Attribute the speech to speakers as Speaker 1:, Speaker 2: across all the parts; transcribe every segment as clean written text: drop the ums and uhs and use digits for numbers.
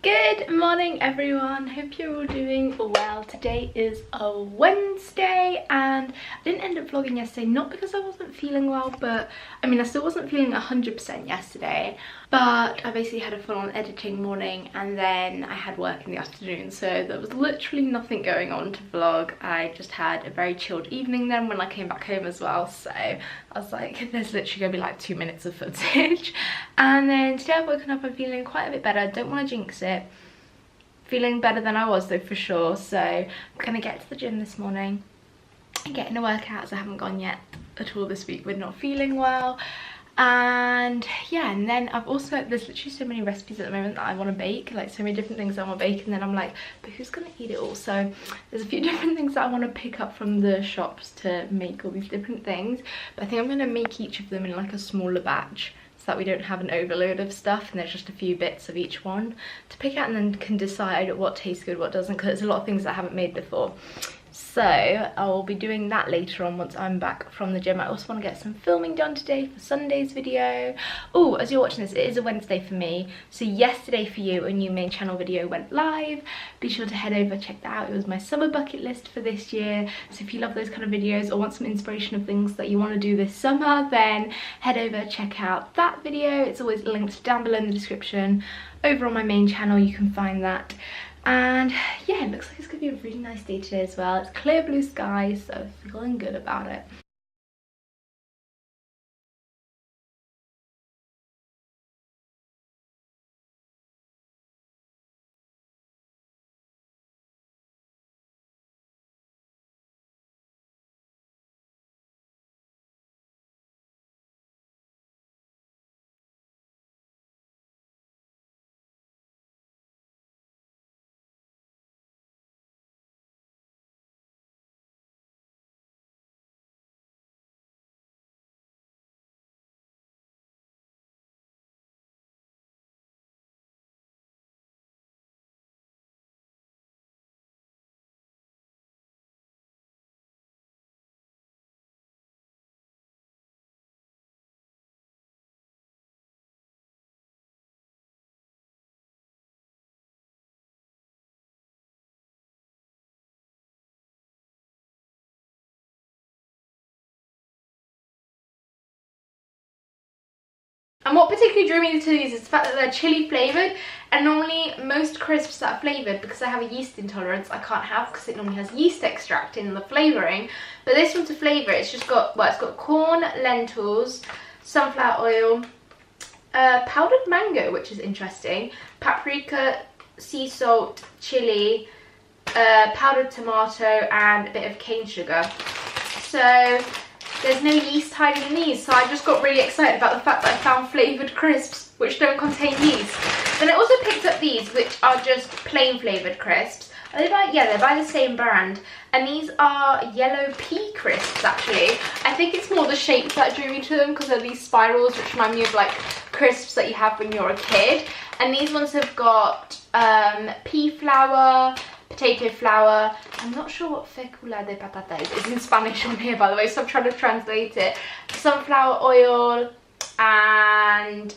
Speaker 1: Good morning everyone, hope you're all doing well. Today is a Wednesday and I didn't end up vlogging yesterday, not because I wasn't feeling well, but I still wasn't feeling 100% yesterday, but I basically had a full-on editing morning and then I had work in the afternoon, so there was literally nothing going on to vlog. I just had a very chilled evening then when I came back home as well, so I was like, there's literally gonna be like 2 minutes of footage. And then today I've woken up, I'm feeling quite a bit better. I don't want to jinx it. Feeling better than I was though, for sure. So I'm gonna get to the gym this morning and get in a workout, as I haven't gone yet at all this week with not feeling well. And yeah, and then I've also, there's literally so many recipes at the moment that I want to bake, like so many different things I want to bake, and then I'm like, but who's gonna eat it all? So there's a few different things that I want to pick up from the shops to make all these different things, but I think I'm gonna make each of them in like a smaller batch, so that we don't have an overload of stuff and there's just a few bits of each one to pick out, and then can decide what tastes good, what doesn't, because there's a lot of things that I haven't made before. So I will be doing that later on once I'm back from the gym. I also want to get some filming done today for Sunday's video. Oh, as you're watching this, it is a Wednesday for me. So yesterday for you, a new main channel video went live. Be sure to head over, check that out. It was my summer bucket list for this year. So if you love those kind of videos or want some inspiration of things that you want to do this summer, then head over, check out that video. It's always linked down below in the description. Over on my main channel, you can find that. And yeah, it looks like it's gonna be a really nice day today as well. It's clear blue sky, so feeling good about it. And what particularly drew me to these is the fact that they're chili flavoured, and normally most crisps that are flavoured, because I have a yeast intolerance, I can't have, because it normally has yeast extract in the flavouring. But this one's a flavour, it's just got, well, it's got corn, lentils, sunflower oil, powdered mango, which is interesting, paprika, sea salt, chili, powdered tomato, and a bit of cane sugar. So there's no yeast hiding in these, so I just got really excited about the fact that I found flavoured crisps which don't contain yeast. Then I also picked up these, which are just plain flavoured crisps. Are they by, yeah, they're by the same brand, and these are yellow pea crisps actually. I think it's more the shape that drew me to them, because they're these spirals which remind me of like crisps that you have when you're a kid. And these ones have got pea flour, potato flour, I'm not sure what fécula de patata is. It's in Spanish on here, by the way, so I'm trying to translate it. Sunflower oil and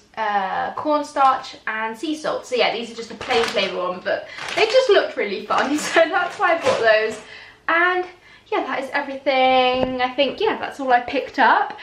Speaker 1: cornstarch and sea salt. So yeah, these are just a plain flavour one, but they just looked really fun, so that's why I bought those. And yeah, that is everything. I think, yeah, that's all I picked up.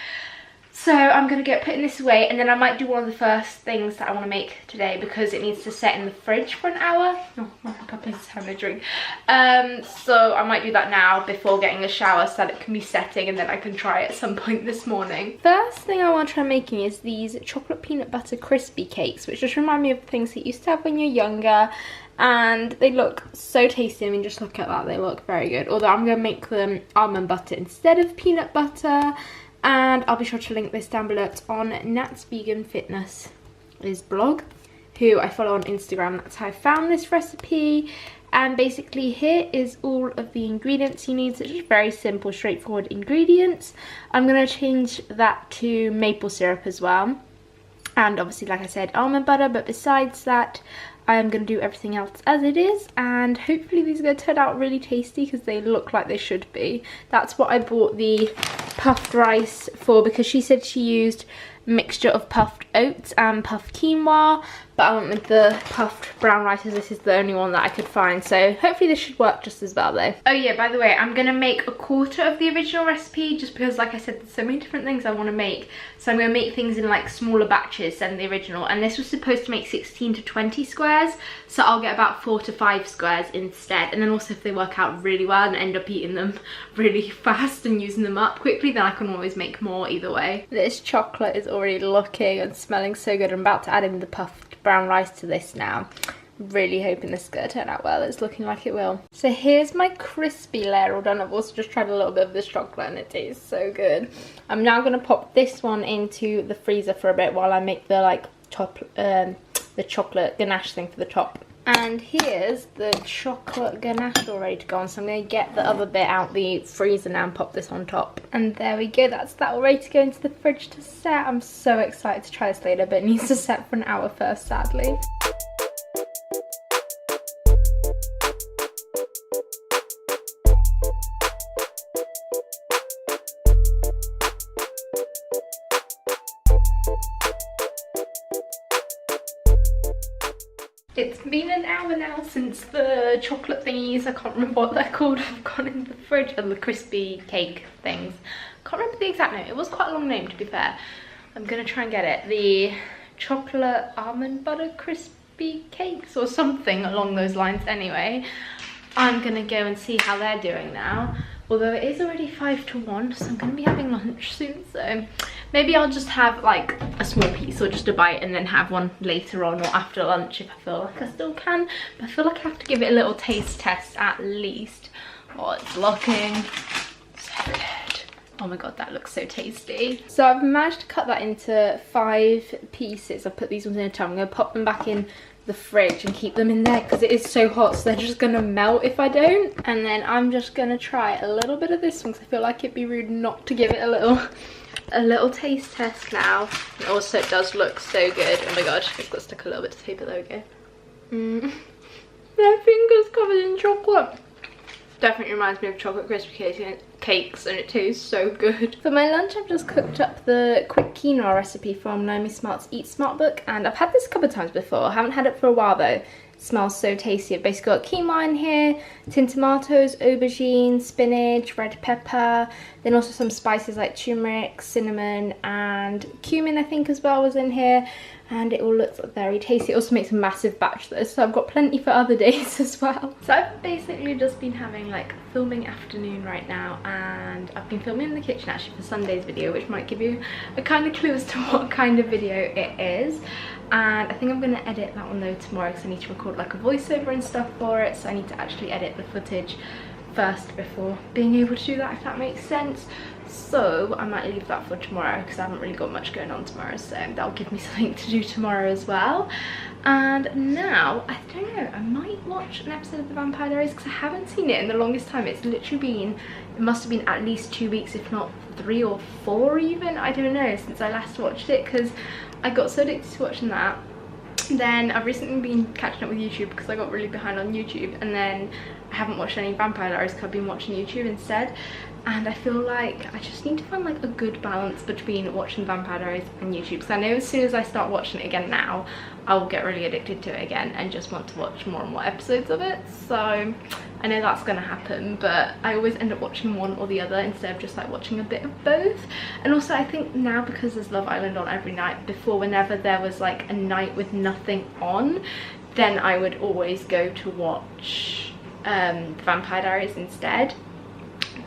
Speaker 1: So I'm going to get putting this away, and then I might do one of the first things that I want to make today, because it needs to set in the fridge for an hour. Oh, my puppy's having a drink. So I might do that now before getting a shower, so that it can be setting, and then I can try it at some point this morning. First thing I want to try making is these chocolate peanut butter crispy cakes, which just remind me of things that you used to have when you're younger. And they look so tasty. I mean, just look at that, they look very good. Although I'm going to make them almond butter instead of peanut butter. And I'll be sure to link this down below. It's on Nat's Vegan Fitness, his blog, who I follow on Instagram. That's how I found this recipe. And basically here is all of the ingredients you need. So it's just very simple, straightforward ingredients. I'm going to change that to maple syrup as well. And obviously, like I said, almond butter. But besides that, I'm going to do everything else as it is, and hopefully these are going to turn out really tasty, because they look like they should be. That's what I bought the puffed rice for, because she said she used mixture of puffed oats and puffed quinoa, but I went with the puffed brown rice as this is the only one that I could find, so hopefully this should work just as well though. Oh yeah, by the way, I'm gonna make a quarter of the original recipe just because, like I said, there's so many different things I want to make, so I'm gonna make things in like smaller batches than the original, and this was supposed to make 16 to 20 squares, so I'll get about 4 to 5 squares instead, and then also if they work out really well and end up eating them really fast and using them up quickly, then I can always make more either way. This chocolate is already looking and smelling so good. I'm about to add in the puffed brown rice to this now. Really hoping this is going to turn out well. It's looking like it will. So here's my crispy layer all done. I've also just tried a little bit of this chocolate and it tastes so good. I'm now going to pop this one into the freezer for a bit while I make the like the chocolate ganache thing for the top. And here's the chocolate ganache all ready to go on, so I'm going to get the other bit out the freezer now and pop this on top. And there we go, that's that all ready to go into the fridge to set. I'm so excited to try this later, but it needs to set for an hour first, sadly. It's been an hour now since the chocolate thingies, I can't remember what they're called, have gone in the fridge, and the crispy cake things. Can't remember the exact name, it was quite a long name to be fair. I'm gonna try and get it. The chocolate almond butter crispy cakes or something along those lines anyway. I'm gonna go and see how they're doing now. Although it is already 5 to 1, so I'm gonna be having lunch soon, so maybe I'll just have like a small piece or just a bite and then have one later on or after lunch if I feel like I still can. But I feel like I have to give it a little taste test at least. Oh, it's looking so good. Oh my god, that looks so tasty. So I've managed to cut that into 5 pieces. I've put these ones in a tub. I'm gonna pop them back in the fridge and keep them in there because it is so hot, so they're just gonna melt if I don't. And then I'm just gonna try a little bit of this one because I feel like it'd be rude not to give it a little taste test now. And also it does look so good. Oh my god, I've got stuck a little bit of paper. There we go. My finger's covered in chocolate. Definitely reminds me of chocolate crispy cakes and it tastes so good. For my lunch I've just cooked up the quick quinoa recipe from Naomi Smart's Eat Smart book, and I've had this a couple of times before. I haven't had it for a while though. It smells so tasty. I've basically got quinoa in here, tin tomatoes, aubergine, spinach, red pepper, then also some spices like turmeric, cinnamon and cumin I think as well was in here, and it all looks very tasty. It also makes a massive batch though, so I've got plenty for other days as well. So I've basically just been having like a filming afternoon right now, and I've been filming in the kitchen actually for Sunday's video, which might give you a kind of clue as to what kind of video it is. And I think I'm going to edit that one though tomorrow because I need to record like a voiceover and stuff for it, so I need to actually edit the footage first before being able to do that, if that makes sense. So I might leave that for tomorrow because I haven't really got much going on tomorrow, so that'll give me something to do tomorrow as well. And now, I don't know, I might watch an episode of The Vampire Diaries because I haven't seen it in the longest time. It's literally been, it must have been at least 2 weeks, if not 3 or 4 even, I don't know, since I last watched it because I got so addicted to watching that. Then I've recently been catching up with YouTube because I got really behind on YouTube, and then I haven't watched any Vampire Diaries because I've been watching YouTube instead. And I feel like I just need to find like a good balance between watching Vampire Diaries and YouTube, because I know as soon as I start watching it again now, I will get really addicted to it again and just want to watch more and more episodes of it. So I know that's gonna happen, but I always end up watching one or the other instead of just like watching a bit of both. And also I think now because there's Love Island on every night, before whenever there was like a night with nothing on, then I would always go to watch Vampire Diaries instead.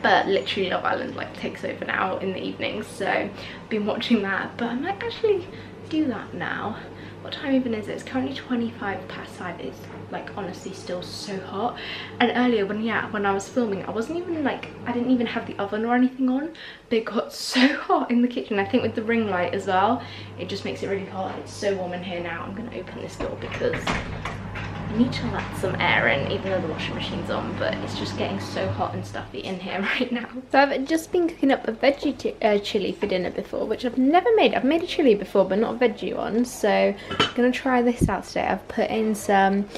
Speaker 1: But literally Love Island like takes over now in the evenings, so I've been watching that. But I might actually do that now. What time even is it? It's currently 25 past 5. It's like honestly still so hot. And earlier when I was filming, I wasn't even like, I didn't even have the oven or anything on, but it got so hot in the kitchen. I think with the ring light as well, it just makes it really hot. It's so warm in here now. I'm gonna open this door because I need to let some air in, even though the washing machine's on, but it's just getting so hot and stuffy in here right now. So I've just been cooking up a veggie chili for dinner before, which I've never made. I've made a chili before, but not a veggie one, so I'm gonna try this out today. I've put in some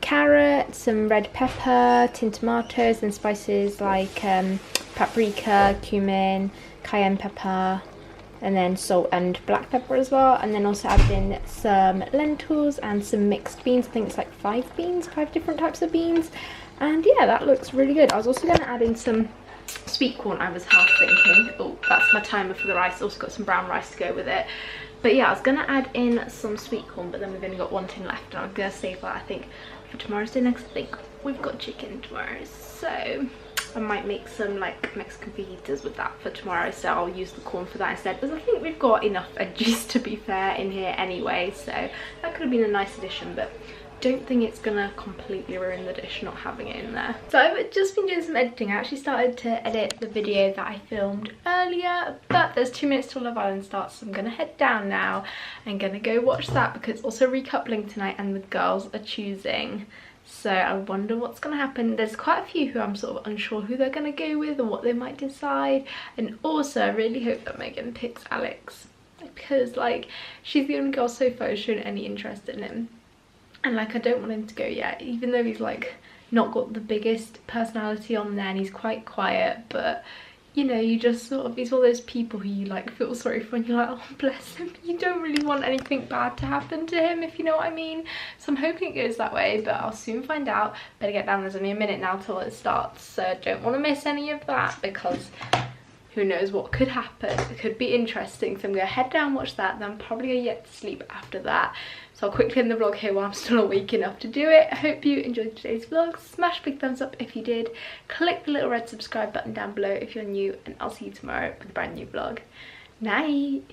Speaker 1: carrot, some red pepper, tin tomatoes, and spices like paprika, cumin, cayenne pepper,
Speaker 2: and then salt and black pepper as well, and then also added in some lentils and some mixed beans. I think it's like 5 different types of beans, and yeah, that looks really good. I was also going to add in some sweet corn. I was half thinking, oh, that's my timer for the rice. Also got some brown rice to go with it. But yeah, I was gonna add in some sweet corn, but then we've only got one tin left, and I was gonna save that, I think, for tomorrow's dinner, because I think we've got chicken tomorrow. So I might make some like Mexican fajitas with that for tomorrow, so I'll use the corn for that instead, because I think we've got enough veggies, to be fair, in here anyway, so that could have been a nice addition, but don't think it's gonna completely ruin the dish not having it in there. So I've just been doing some editing. I actually started to edit the video that I filmed earlier, but there's 2 minutes till Love Island starts, so I'm gonna head down now and gonna go watch that, because it's also recoupling tonight and the girls are choosing. So I wonder what's gonna happen. There's quite a few who I'm sort of unsure who they're gonna go with and what they might decide, and also I really hope that Megan picks Alex, because like she's the only girl so far who's shown any interest in him. And like, I don't want him to go yet, even though he's like not got the biggest personality on there and he's quite quiet, but you know, you just sort of, he's all those people who you like feel sorry for and you're like, oh bless him. You don't really want anything bad to happen to him, if you know what I mean. So I'm hoping it goes that way, but I'll soon find out. Better get down, there's only a minute now till it starts, so I don't want to miss any of that, because who knows what could happen. It could be interesting, so I'm gonna head down, watch that, then I'm probably gonna get to sleep after that. So I'll quickly end the vlog here while I'm still awake enough to do it. I hope you enjoyed today's vlog. Smash a big thumbs up if you did. Click the little red subscribe button down below if you're new, and I'll see you tomorrow with a brand new vlog. Night!